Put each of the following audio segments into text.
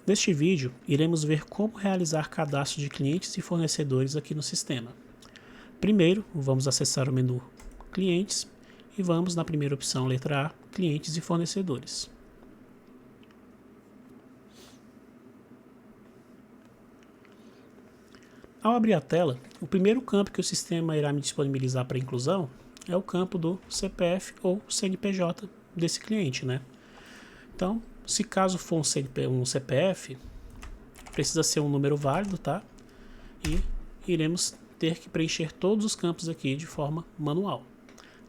Neste vídeo, iremos ver como realizar cadastro de clientes e fornecedores aqui no sistema. Primeiro, vamos acessar o menu Clientes e vamos na primeira opção, letra A, Clientes e Fornecedores. Ao abrir a tela, o primeiro campo que o sistema irá me disponibilizar para inclusão é o campo do CPF ou CNPJ desse cliente, né? Então, se caso for um CPF, precisa ser um número válido, tá? E iremos ter que preencher todos os campos aqui de forma manual.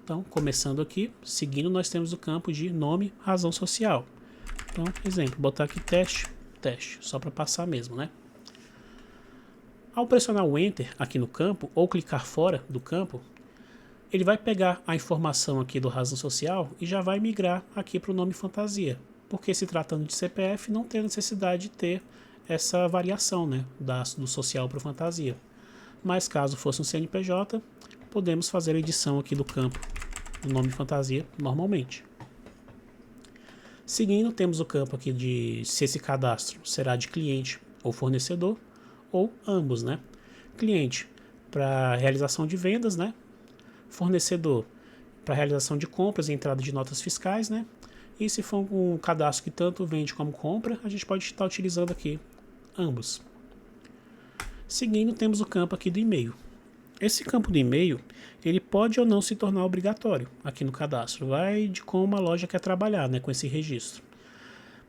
Então, começando aqui, seguindo, nós temos o campo de nome, razão social. Então, exemplo, botar aqui teste, só para passar mesmo, né? Ao pressionar o Enter aqui no campo, ou clicar fora do campo, ele vai pegar a informação aqui do razão social e já vai migrar aqui para o nome fantasia, porque se tratando de CPF não tem necessidade de ter essa variação, né, do social para o fantasia. Mas caso fosse um CNPJ, podemos fazer a edição aqui do campo do nome fantasia normalmente. Seguindo, temos o campo aqui de se esse cadastro será de cliente ou fornecedor, ou ambos, né? Cliente para realização de vendas, né? Fornecedor para realização de compras e entrada de notas fiscais, né? E se for um cadastro que tanto vende como compra, a gente pode estar utilizando aqui ambos. Seguindo, temos o campo aqui do e-mail. Esse campo do e-mail, ele pode ou não se tornar obrigatório aqui no cadastro. Vai de como a loja quer trabalhar, né, com esse registro.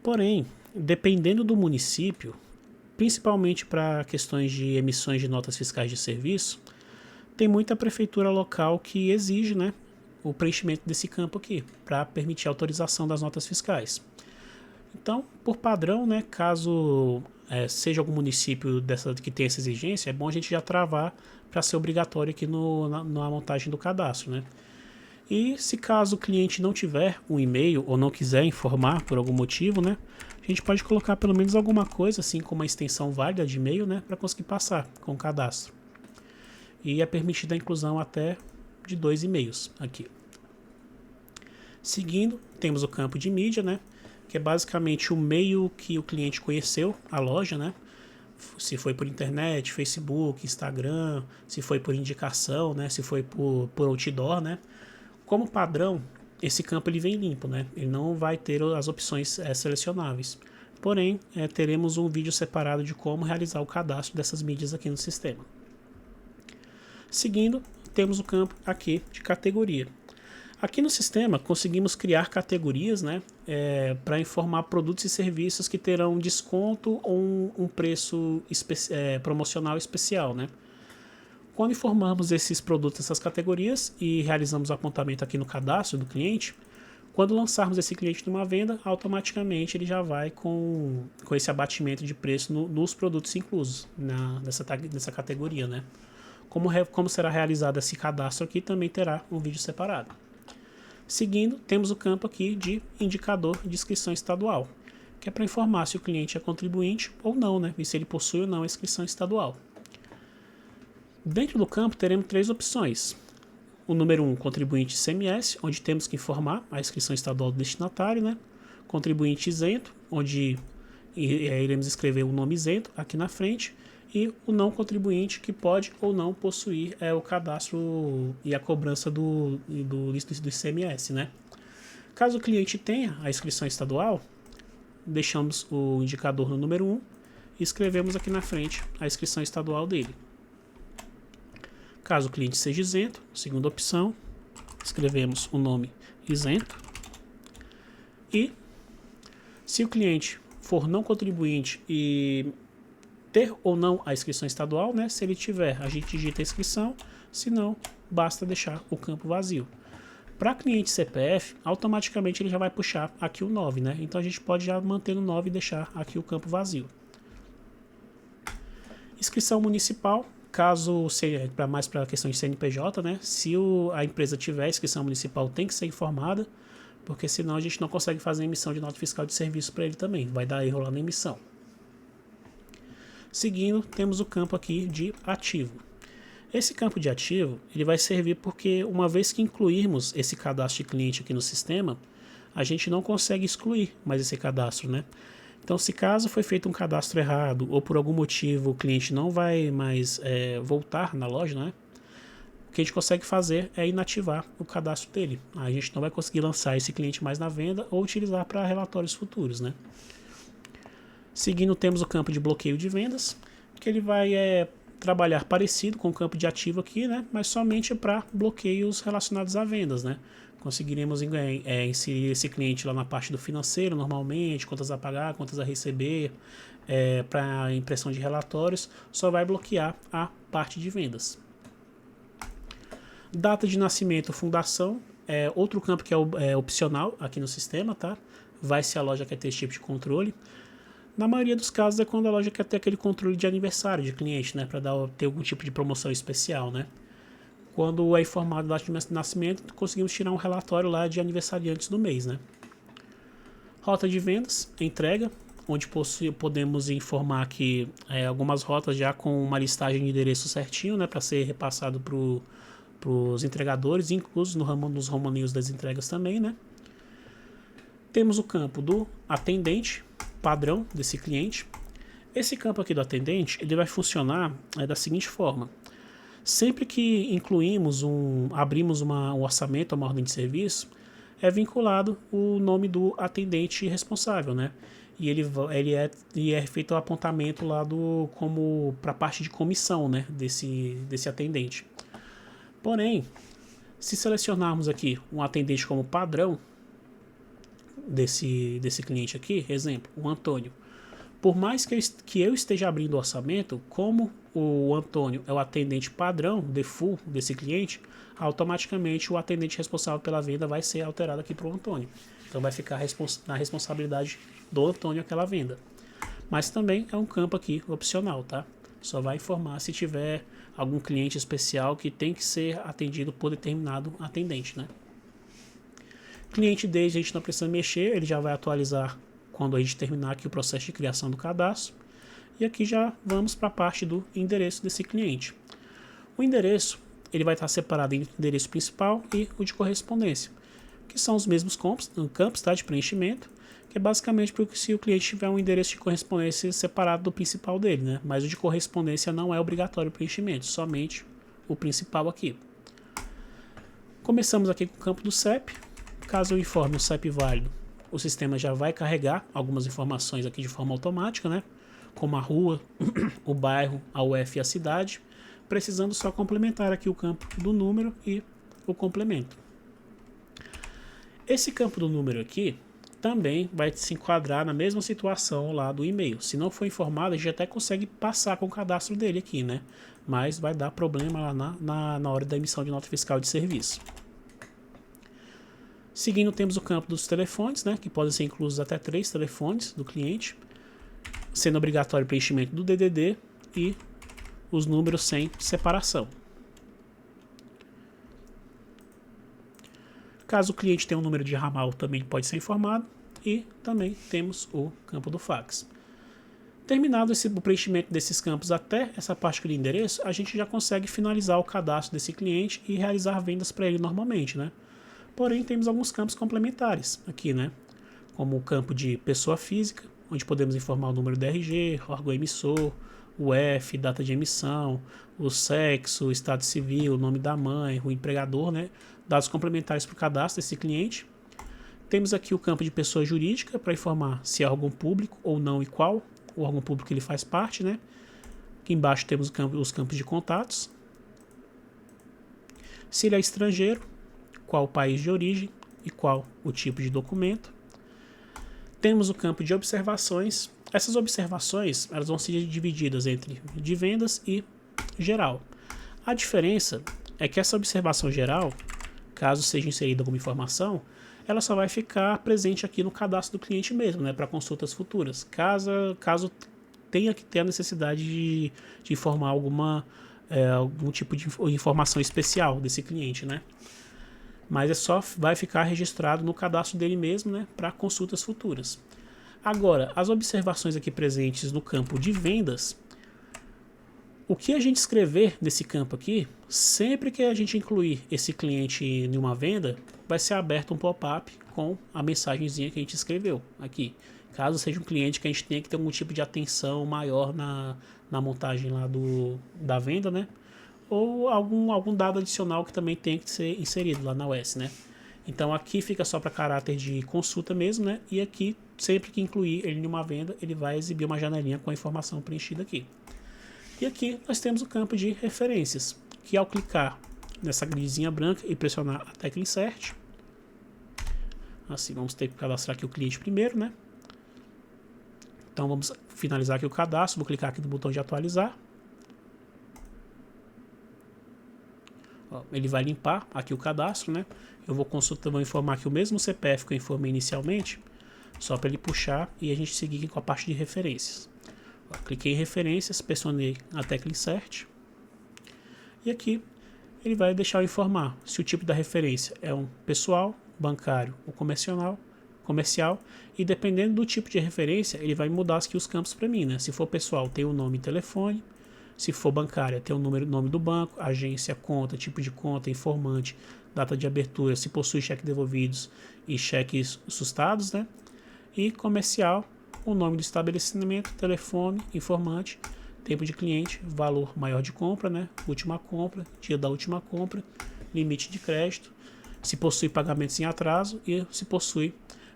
Porém, dependendo do município, principalmente para questões de emissões de notas fiscais de serviço, tem muita prefeitura local que exige, né, o preenchimento desse campo aqui, para permitir a autorização das notas fiscais. Então, por padrão, né, caso seja algum município que tem essa exigência, é bom a gente já travar para ser obrigatório aqui na montagem do cadastro, né? E se caso o cliente não tiver um e-mail ou não quiser informar por algum motivo, né, a gente pode colocar pelo menos alguma coisa, assim como uma extensão válida de e-mail, né, para conseguir passar com o cadastro. E é permitida a inclusão até de 2 e-mails aqui. Seguindo, temos o campo de mídia, né, que é basicamente o meio que o cliente conheceu a loja, né? Se foi por internet, Facebook, Instagram, se foi por indicação, né? Se foi por outdoor, né? Como padrão, esse campo ele vem limpo, né? Ele não vai ter as opções selecionáveis. Porém, teremos um vídeo separado de como realizar o cadastro dessas mídias aqui no sistema. Seguindo, temos o campo aqui de categoria. Aqui no sistema conseguimos criar categorias, né, para informar produtos e serviços que terão desconto ou um preço promocional especial, né. Quando informamos esses produtos, essas categorias e realizamos o apontamento aqui no cadastro do cliente, quando lançarmos esse cliente numa venda, automaticamente ele já vai com esse abatimento de preço nos produtos inclusos nessa categoria, né. Como será realizado esse cadastro aqui, também terá um vídeo separado. Seguindo, temos o campo aqui de indicador de inscrição estadual, que é para informar se o cliente é contribuinte ou não, né? E se ele possui ou não a inscrição estadual. Dentro do campo teremos 3 opções. O número 1, contribuinte ICMS, onde temos que informar a inscrição estadual do destinatário, né? Contribuinte isento, onde iremos escrever o nome isento aqui na frente. E o não contribuinte, que pode ou não possuir o cadastro e a cobrança do ICMS, né? Caso o cliente tenha a inscrição estadual, deixamos o indicador no número 1 e escrevemos aqui na frente a inscrição estadual dele. Caso o cliente seja isento, segunda opção, escrevemos o nome isento. E se o cliente for não contribuinte e ter ou não a inscrição estadual, né? Se ele tiver, a gente digita a inscrição, se não, basta deixar o campo vazio. Para cliente CPF, automaticamente ele já vai puxar aqui o 9, né? Então a gente pode já manter no 9 e deixar aqui o campo vazio. Inscrição municipal, caso seja mais para a questão de CNPJ, né? Se a empresa tiver inscrição municipal, tem que ser informada, porque senão a gente não consegue fazer emissão de nota fiscal de serviço para ele também, vai dar erro lá na emissão. Seguindo, temos o campo aqui de ativo. Esse campo de ativo ele vai servir porque uma vez que incluirmos esse cadastro de cliente aqui no sistema, a gente não consegue excluir mais esse cadastro, né? Então, se caso foi feito um cadastro errado ou por algum motivo o cliente não vai mais voltar na loja, né? O que a gente consegue fazer é inativar o cadastro dele. A gente não vai conseguir lançar esse cliente mais na venda ou utilizar para relatórios futuros, né? Seguindo, temos o campo de bloqueio de vendas, que ele vai trabalhar parecido com o campo de ativo aqui, né? Mas somente para bloqueios relacionados a vendas, né? Conseguiremos inserir esse cliente lá na parte do financeiro, normalmente, contas a pagar, contas a receber, para impressão de relatórios, só vai bloquear a parte de vendas. Data de nascimento, fundação, é outro campo que é opcional aqui no sistema, tá? Vai se a loja quer ter esse tipo de controle. Na maioria dos casos é quando a loja quer ter aquele controle de aniversário de cliente, né? Para ter algum tipo de promoção especial, né? Quando é informado a data de nascimento, conseguimos tirar um relatório lá de aniversariantes do mês, né? Rota de vendas, entrega, onde podemos informar aqui algumas rotas já com uma listagem de endereço certinho, né? Para ser repassado para os entregadores, incluso nos romaninhos das entregas também, né? Temos o campo do atendente, padrão desse cliente. Esse campo aqui do atendente, ele vai funcionar da seguinte forma. Sempre que abrimos um orçamento, uma ordem de serviço, é vinculado o nome do atendente responsável, né? E ele é feito o apontamento lá como para a parte de comissão, né? Desse atendente. Porém, se selecionarmos aqui um atendente como padrão desse cliente aqui, exemplo, o Antônio, por mais que eu esteja abrindo o orçamento, como o Antônio é o atendente padrão, default desse cliente, automaticamente o atendente responsável pela venda vai ser alterado aqui para o Antônio. Então vai ficar na responsabilidade do Antônio aquela venda. Mas também é um campo aqui opcional, tá? Só vai informar se tiver algum cliente especial que tem que ser atendido por determinado atendente, né? Cliente desde a gente não precisa mexer, ele já vai atualizar quando a gente terminar aqui o processo de criação do cadastro. E aqui já vamos para a parte do endereço desse cliente. O endereço ele vai estar separado em endereço principal e o de correspondência, que são os mesmos campos tá, de preenchimento, que é basicamente porque se o cliente tiver um endereço de correspondência separado do principal dele, né? Mas o de correspondência não é obrigatório preenchimento, somente o principal aqui. Começamos aqui com o campo do CEP. Caso eu informe o CEP válido, o sistema já vai carregar algumas informações aqui de forma automática, né? Como a rua, o bairro, a UF e a cidade, precisando só complementar aqui o campo do número e o complemento. Esse campo do número aqui também vai se enquadrar na mesma situação lá do e-mail. Se não for informado, a gente até consegue passar com o cadastro dele aqui, né? Mas vai dar problema lá na hora da emissão de nota fiscal de serviço. Seguindo, temos o campo dos telefones, né, que podem ser inclusos até 3 telefones do cliente, sendo obrigatório o preenchimento do DDD e os números sem separação. Caso o cliente tenha um número de ramal, também pode ser informado. E também temos o campo do fax. Terminado o preenchimento desses campos até essa parte de endereço, a gente já consegue finalizar o cadastro desse cliente e realizar vendas para ele normalmente, né? Porém, temos alguns campos complementares aqui, né? Como o campo de pessoa física, onde podemos informar o número do RG, órgão emissor, o F, data de emissão, o sexo, o estado civil, o nome da mãe, o empregador, né? Dados complementares para o cadastro desse cliente. Temos aqui o campo de pessoa jurídica para informar se é órgão público ou não e qual o órgão público que ele faz parte, né? Aqui embaixo temos os campos de contatos. Se ele é estrangeiro, qual o país de origem e qual o tipo de documento. Temos o campo de observações. Essas observações elas vão ser divididas entre de vendas e geral. A diferença é que essa observação geral, caso seja inserida alguma informação, ela só vai ficar presente aqui no cadastro do cliente mesmo, né, para consultas futuras. Caso tenha que ter a necessidade de informar algum tipo de informação especial desse cliente, né? Mas só vai ficar registrado no cadastro dele mesmo, né, para consultas futuras. Agora, as observações aqui presentes no campo de vendas, o que a gente escrever nesse campo aqui, sempre que a gente incluir esse cliente em uma venda, vai ser aberto um pop-up com a mensagenzinha que a gente escreveu aqui. Caso seja um cliente que a gente tenha que ter algum tipo de atenção maior na montagem lá da venda, né? Ou algum dado adicional que também tem que ser inserido lá na US, né? Então aqui fica só para caráter de consulta mesmo, né? E aqui, sempre que incluir ele em uma venda, ele vai exibir uma janelinha com a informação preenchida aqui. E aqui nós temos o campo de referências, que ao clicar nessa gridzinha branca e pressionar a tecla Insert, assim, vamos ter que cadastrar aqui o cliente primeiro, né? Então vamos finalizar aqui o cadastro, vou clicar aqui no botão de atualizar. Ó, ele vai limpar aqui o cadastro, né? Eu vou consultar, vou informar aqui o mesmo CPF que eu informei inicialmente, só para ele puxar e a gente seguir aqui com a parte de referências. Ó, cliquei em referências, pressionei a tecla Insert. E aqui ele vai deixar eu informar se o tipo da referência é um pessoal, bancário ou comercial, e dependendo do tipo de referência, ele vai mudar aqui os campos para mim, né? Se for pessoal, tem o nome e telefone. Se for bancária, tem o nome do banco, agência, conta, tipo de conta, informante, data de abertura, se possui cheques devolvidos e cheques sustados, né? E comercial, o nome do estabelecimento, telefone, informante, tempo de cliente, valor maior de compra, né? Última compra, dia da última compra, limite de crédito, se possui pagamentos em atraso e se possui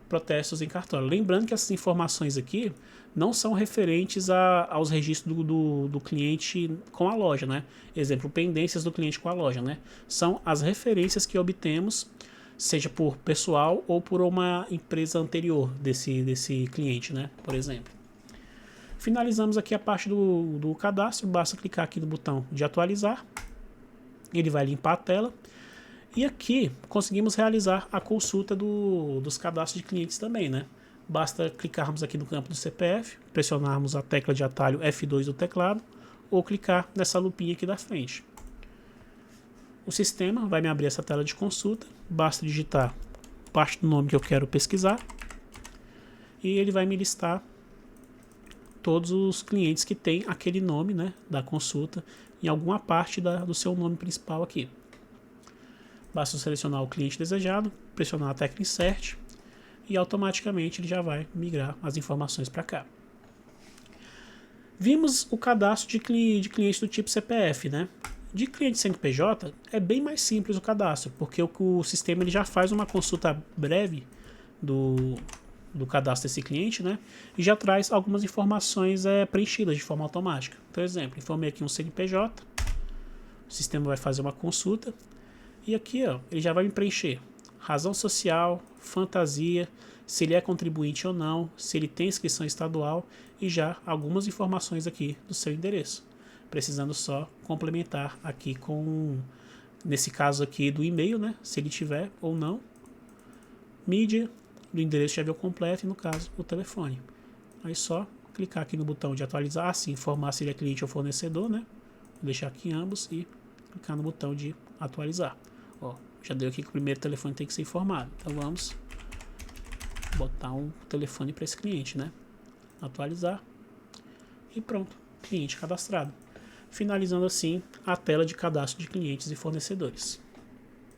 protestos em cartório. Lembrando que essas informações aqui não são referentes aos registros do cliente com a loja, né? Exemplo, pendências do cliente com a loja, né? São as referências que obtemos, seja por pessoal ou por uma empresa anterior desse cliente, né? Por exemplo. Finalizamos aqui a parte do cadastro, basta clicar aqui no botão de atualizar, ele vai limpar a tela. E aqui conseguimos realizar a consulta dos cadastros de clientes também, né? Basta clicarmos aqui no campo do CPF, pressionarmos a tecla de atalho F2 do teclado ou clicar nessa lupinha aqui da frente. O sistema vai me abrir essa tela de consulta, basta digitar parte do nome que eu quero pesquisar e ele vai me listar todos os clientes que têm aquele nome, né, da consulta em alguma parte do seu nome principal aqui. Basta selecionar o cliente desejado, pressionar a tecla Insert e automaticamente ele já vai migrar as informações para cá. Vimos o cadastro de clientes do tipo CPF, né? De cliente CNPJ é bem mais simples o cadastro, porque o sistema ele já faz uma consulta breve do cadastro desse cliente, né? E já traz algumas informações preenchidas de forma automática. Por exemplo, informei aqui um CNPJ, o sistema vai fazer uma consulta. E aqui, ó, ele já vai me preencher razão social, fantasia, se ele é contribuinte ou não, se ele tem inscrição estadual e já algumas informações aqui do seu endereço. Precisando só complementar aqui com, nesse caso aqui, do e-mail, né? Se ele tiver ou não. Mídia, do endereço já veio completo e, no caso, o telefone. Aí só clicar aqui no botão de atualizar, assim, informar se ele é cliente ou fornecedor, né? Vou deixar aqui em ambos e clicar no botão de atualizar. Ó, já deu aqui que o primeiro telefone tem que ser informado. Então vamos botar um telefone para esse cliente, né? Atualizar. E pronto, cliente cadastrado. Finalizando assim a tela de cadastro de clientes e fornecedores.